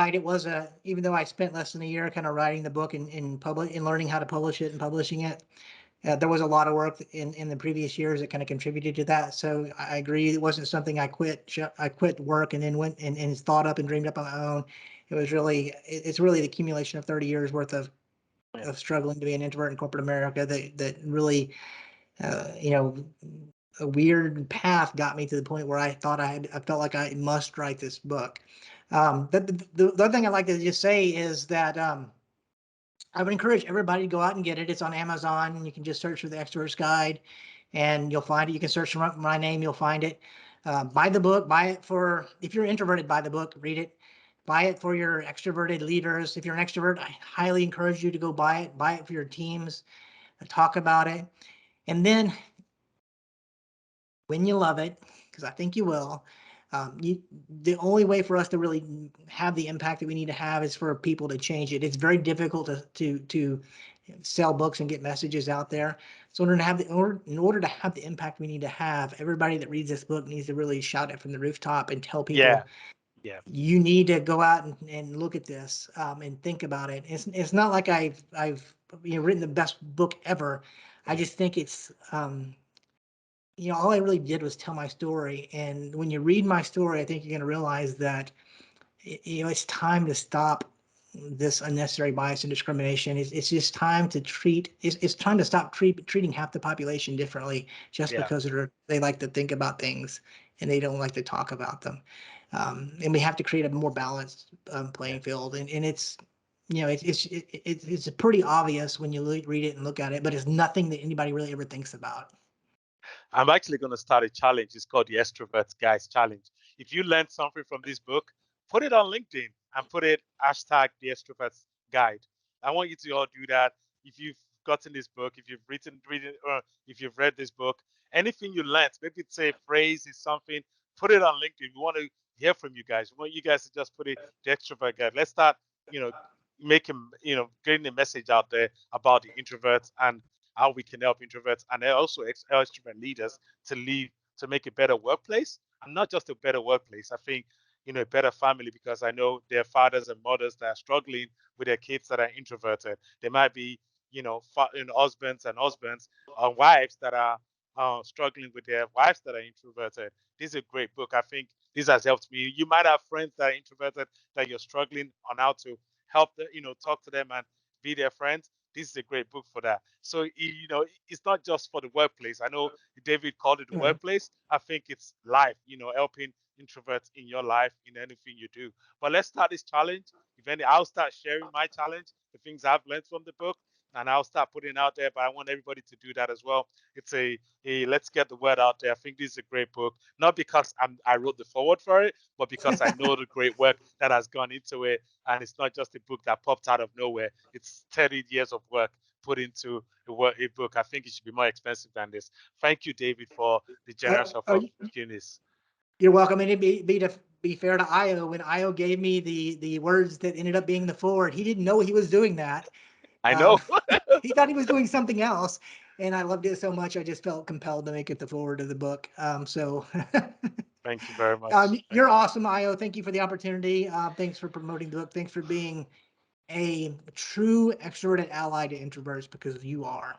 right. It was even though I spent less than a year kind of writing the book and learning how to publish it and publishing it, there was a lot of work in the previous years that kind of contributed to that. So I agree. It wasn't something I quit. I quit work and then went and thought up and dreamed up on my own. It was really, it's really the accumulation of 30 years worth of struggling to be an introvert in corporate America that really, you know, a weird path got me to the point where I felt like I must write this book. The other thing I'd like to just say is that I would encourage everybody to go out and get it. It's on Amazon. You can just search for the Extrovert's Guide and you'll find it. You can search for my name, you'll find it. Buy the book, buy it if you're introverted, buy the book, read it. Buy it for your extroverted leaders. If you're an extrovert, I highly encourage you to go buy it for your teams, talk about it. And then when you love it, because I think you will, the only way for us to really have the impact that we need to have is for people to change it. It's very difficult to sell books and get messages out there. So in order to have the impact we need to have, everybody that reads this book needs to really shout it from the rooftop and tell people, you need to go out and look at this and think about it. It's not like I've written the best book ever. I just think it's all I really did was tell my story. And when you read my story, I think you're going to realize that, it's time to stop this unnecessary bias and discrimination. It's just time to it's time to stop treating half the population differently just because they like to think about things and they don't like to talk about them. And we have to create a more balanced playing field. And it's, it's pretty obvious when you read it and look at it, but it's nothing that anybody really ever thinks about. I'm actually going to start a challenge. It's called the Extrovert Guys Challenge. If you learned something from this book, put it on LinkedIn and put it hashtag the Extrovert Guide. I want you to all do that. If you've gotten this book, if you've read it, or if you've read this book, anything you learned, maybe it's a phrase, it's something, put it on LinkedIn. We want to hear from you guys. We want you guys to just put it the Extrovert Guide. Let's start, making, getting a message out there about the introverts and how we can help introverts and also extrovert leaders to make a better workplace, and not just a better workplace. I think, a better family, because I know there are fathers and mothers that are struggling with their kids that are introverted. There might be, husbands or wives that are struggling with their wives that are introverted. This is a great book. I think this has helped me. You might have friends that are introverted that you're struggling on how to help them, talk to them and be their friends. This is a great book for that. So, it's not just for the workplace. I know David called it the workplace. I think it's life, helping introverts in your life, in anything you do. But let's start this challenge. I'll start sharing my challenge, the things I've learned from the book, and I'll start putting it out there. But I want everybody to do that as well. It's a let's get the word out there. I think this is a great book, not because I wrote the foreword for it, but because I know the great work that has gone into it. And it's not just a book that popped out of nowhere. It's 30 years of work put into a book. I think it should be more expensive than this. Thank you, David, for the generous offer of doing this. You're welcome. And to be fair to Io, when Io gave me the words that ended up being the forward, he didn't know he was doing that. I know. He thought he was doing something else, and I loved it so much I just felt compelled to make it the forward of the book. Thank you very much. You're awesome, Io. Thank you for the opportunity. Thanks for promoting the book. Thanks for being a true extroverted ally to introverts, because you are.